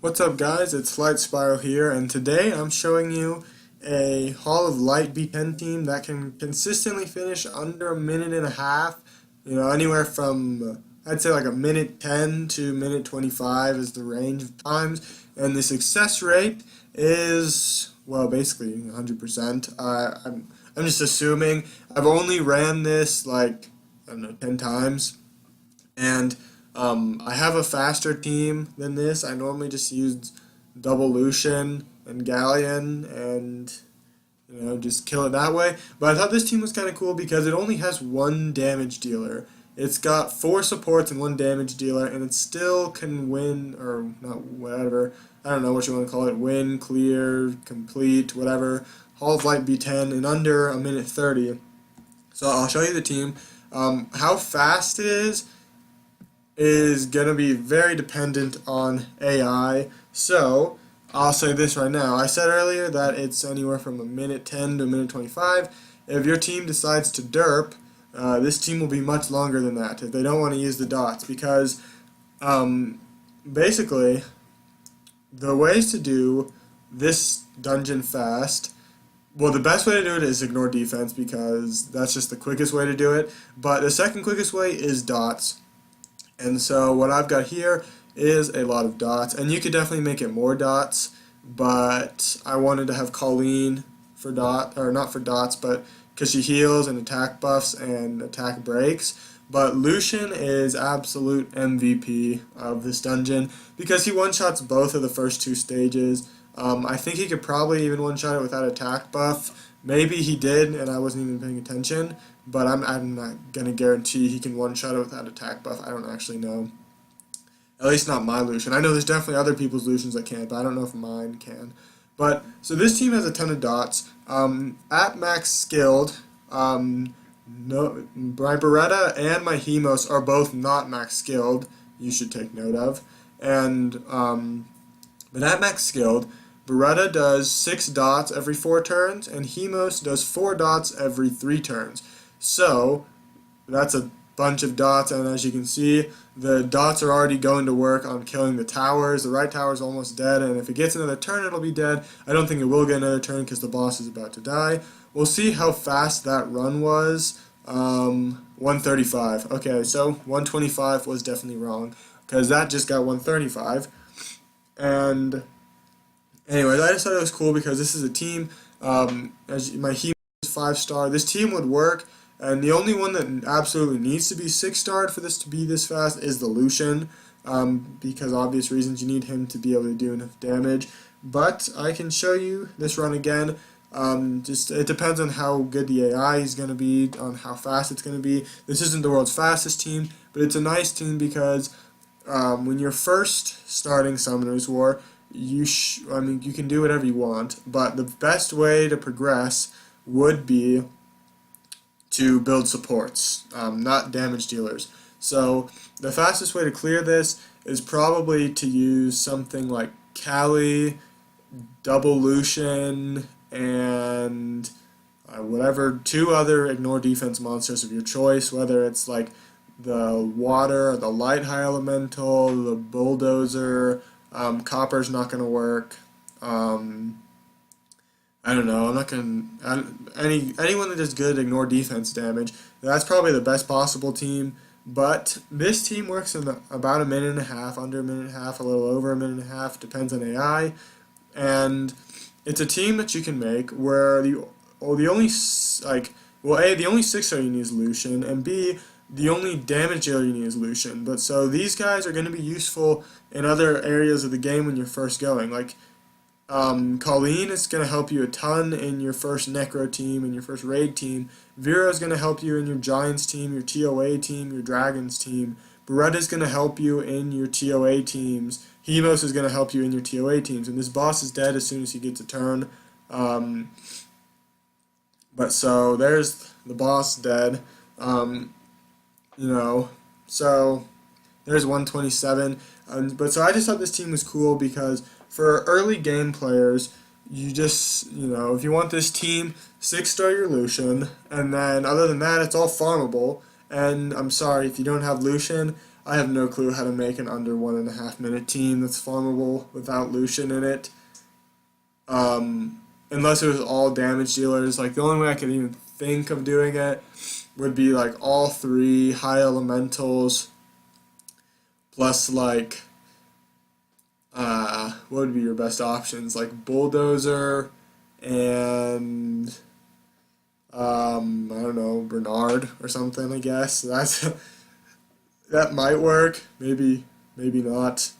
What's up guys, it's Light Spiral here, and today I'm showing you a Hall of Light B10 team that can consistently finish under a minute and a half, anywhere from, I'd say like a minute 10 to minute 25 is the range of times, and the success rate is, well, basically 100%. I'm just assuming. I've only ran this like, I don't know, 10 times, and I have a faster team than this. I normally just use double Lucian and Galleon and just kill it that way. But I thought this team was kind of cool because it only has one damage dealer. It's got 4 supports and 1 damage dealer, and it still can win, or not, whatever. I don't know what you want to call it. Win, clear, complete, whatever. Hall of Light B10 in under a minute 30. So I'll show you the team. How fast it is going to be very dependent on AI. So I'll say this right now. I said earlier that it's anywhere from a minute 10 to a minute 25. If your team decides to derp, this team will be much longer than that if they don't want to use the dots, because basically the ways to do this dungeon fast, well, the best way to do it is ignore defense, because that's just the quickest way to do it. But the second quickest way is dots. And so what I've got here is a lot of dots, and you could definitely make it more dots, but I wanted to have Colleen for not for dots, but because she heals and attack buffs and attack breaks. But Lucian is absolute MVP of this dungeon because he one-shots both of the first 2 stages. I think he could probably even one-shot it without attack buff. Maybe he did, and I wasn't even paying attention, but I'm not going to guarantee he can one-shot it without attack buff. I don't actually know. At least not my Lucian. I know there's definitely other people's Lucians that can, but I don't know if mine can. But, so this team has a ton of dots. At max skilled, no, my Beretta and my Hemos are both not max skilled, you should take note of. And, but at max skilled, Beretta does 6 dots every 4 turns, and Hemos does 4 dots every 3 turns. So, that's a bunch of dots, and as you can see, the dots are already going to work on killing the towers. The right tower is almost dead, and if it gets another turn, it'll be dead. I don't think it will get another turn because the boss is about to die. We'll see how fast that run was. 135. Okay, so 125 was definitely wrong, because that just got 135. And anyways, I just thought it was cool because this is a team. As my Hemo is 5-star. This team would work, and the only one that absolutely needs to be 6-starred for this to be this fast is the Lucian, because obvious reasons you need him to be able to do enough damage. But I can show you this run again. Just it depends on how good the AI is going to be, on how fast it's going to be. This isn't the world's fastest team, but it's a nice team because when you're first starting Summoner's War, you can do whatever you want, but the best way to progress would be to build supports, not damage dealers. So the fastest way to clear this is probably to use something like Kali, double Lucian, and whatever 2 other ignore defense monsters of your choice, whether it's like the water, the light high elemental, the bulldozer. Copper's not going to work. I don't know. I'm not going to... Anyone that does good ignore defense damage, that's probably the best possible team. But this team works in about a minute and a half, under a minute and a half, a little over a minute and a half, depends on AI. And it's a team that you can make where the only, like, well, A, the only 6-star you need is Lucian, and B, the only damage dealer you need is Lucian. But so these guys are going to be useful in other areas of the game when you're first going. Like, Colleen is going to help you a ton in your first Necro team, and your first Raid team. Vera is going to help you in your Giants team, your TOA team, your Dragons team. Beretta is going to help you in your TOA teams. Hemos is going to help you in your TOA teams. And this boss is dead as soon as he gets a turn. But so there's the boss dead. So there's 127. But so I just thought this team was cool because for early game players, you just, if you want this team, 6-star your Lucian, and then other than that, it's all farmable. And I'm sorry, if you don't have Lucian, I have no clue how to make an under 1.5 minute team that's farmable without Lucian in it. Unless it was all damage dealers. Like, the only way I could even think of doing it would be like all 3 high elementals plus like what would be your best options? Like bulldozer and I don't know, Bernard or something, I guess. That might work. Maybe not.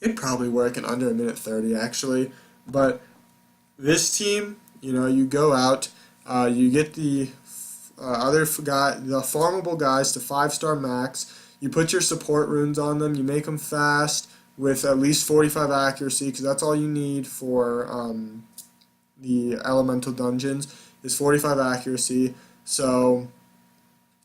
It'd probably work in under 1:30 actually. But this team, you go out, you get the the farmable guys to 5-star max. You put your support runes on them. You make them fast with at least 45 accuracy, because that's all you need for the elemental dungeons is 45 accuracy. So,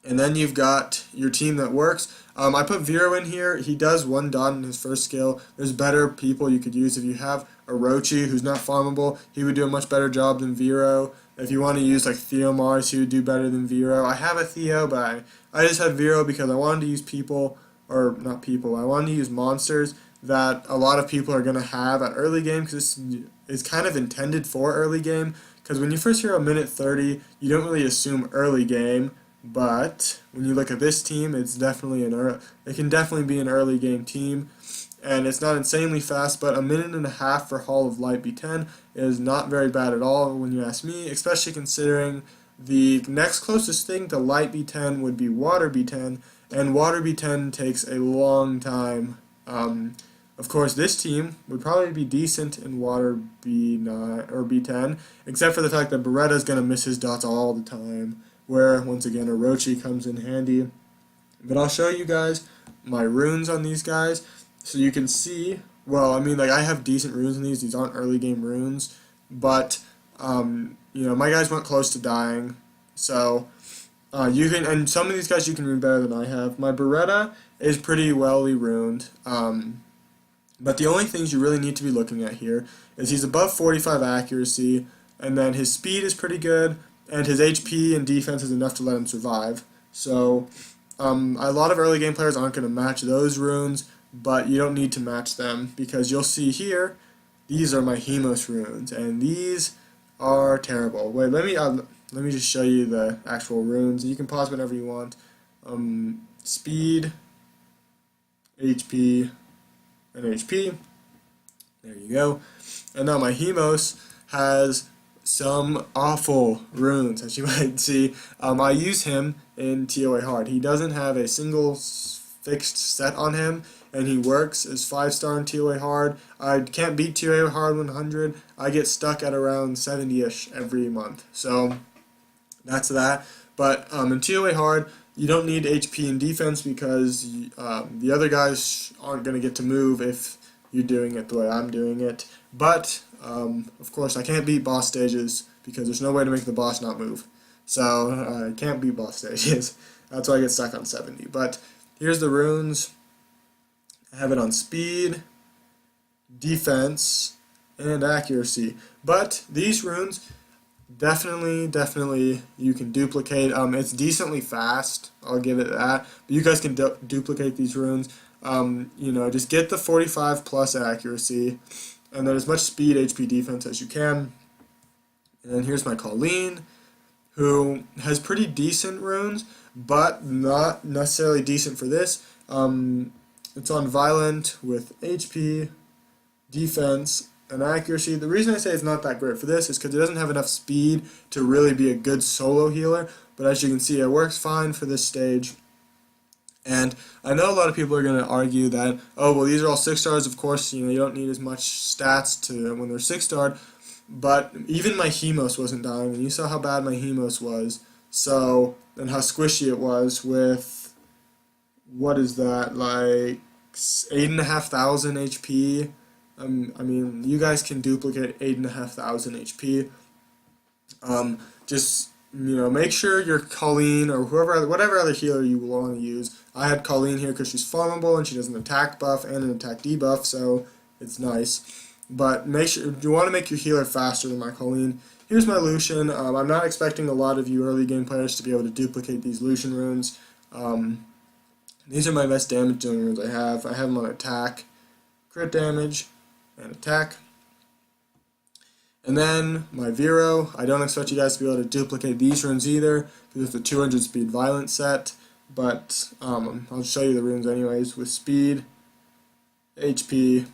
and then you've got your team that works. I put Vero in here. He does 1 dot in his first skill. There's better people you could use. If you have Orochi, who's not farmable, he would do a much better job than Vero. If you want to use like Theo Mars, he would do better than Vero. I have a Theo, but I just had Vero because I wanted to use people, or not people, I wanted to use monsters that a lot of people are going to have at early game, because it's kind of intended for early game. Because when you first hear 1:30, you don't really assume early game. But when you look at this team, it's definitely it can definitely be an early game team, and it's not insanely fast. But 1.5 minutes for Hall of Light B10 is not very bad at all when you ask me, especially considering the next closest thing to Light B10 would be Water B10, and Water B10 takes a long time. Of course, this team would probably be decent in Water B9 or B10, except for the fact that Beretta is going to miss his dots all the time, where, once again, Orochi comes in handy. But I'll show you guys my runes on these guys, so you can see, well, I mean, like, I have decent runes in these aren't early game runes, but, my guys went close to dying, so, you can, and some of these guys you can rune better than I have. My Beretta is pretty welly runed, but the only things you really need to be looking at here is he's above 45 accuracy, and then his speed is pretty good, and his HP and defense is enough to let him survive. So a lot of early game players aren't going to match those runes, but you don't need to match them, because you'll see here, these are my Hemos runes, and these are terrible. Wait, let me just show you the actual runes. You can pause whenever you want. Speed, HP, and HP. There you go. And now my Hemos has some awful runes, as you might see. I use him in TOA hard. He doesn't have a single fixed set on him, and he works as 5-star in TOA hard. I can't beat TOA hard 100. I get stuck at around 70-ish every month. So that's that. But in TOA hard, you don't need HP and defense, because the other guys aren't going to get to move if you're doing it the way I'm doing it. But of course, I can't beat boss stages, because there's no way to make the boss not move. So I can't beat boss stages. That's why I get stuck on 70. But here's the runes. I have it on speed, defense, and accuracy. But these runes, definitely you can duplicate. It's decently fast, I'll give it that. But you guys can duplicate these runes. Just get the 45 plus accuracy, and then as much speed, HP, defense as you can. And then here's my Colleen, who has pretty decent runes, but not necessarily decent for this. It's on Violent with HP, defense, and accuracy. The reason I say it's not that great for this is because it doesn't have enough speed to really be a good solo healer, but as you can see, it works fine for this stage. And I know a lot of people are going to argue that, oh, well, these are all 6-stars, of course, you don't need as much stats to when they're 6-starred, but even my Hemos wasn't dying, and you saw how bad my Hemos was, so, and how squishy it was with, what is that, like 8,500 HP. I mean, you guys can duplicate 8,500 HP. Just, make sure your Colleen or whatever other healer you want to use. I had Colleen here because she's farmable and she does an attack buff and an attack debuff, so it's nice. But make sure you want to make your healer faster than my Colleen. Here's my Lucian. I'm not expecting a lot of you early game players to be able to duplicate these Lucian runes. These are my best damage dealing runes I have. I have them on attack, crit damage, and attack. And then my Vero, I don't expect you guys to be able to duplicate these runes either, because it's a 200 speed violence set, but I'll show you the runes anyways, with speed, HP,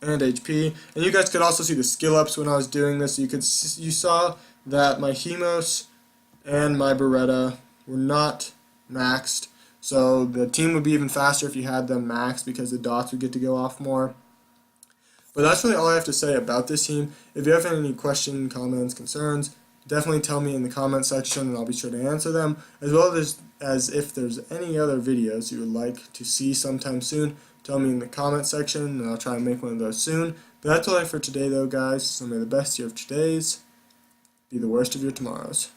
and HP. And you guys could also see the skill ups when I was doing this. You saw that my Hemos and my Beretta were not maxed, so the team would be even faster if you had them maxed because the dots would get to go off more. But that's really all I have to say about this team. If you have any questions, comments, concerns, definitely tell me in the comment section and I'll be sure to answer them, as well as if there's any other videos you would like to see sometime soon, tell me in the comment section and I'll try and make one of those soon. But that's all I have for today though, guys, so may the best of your todays be the worst of your tomorrows.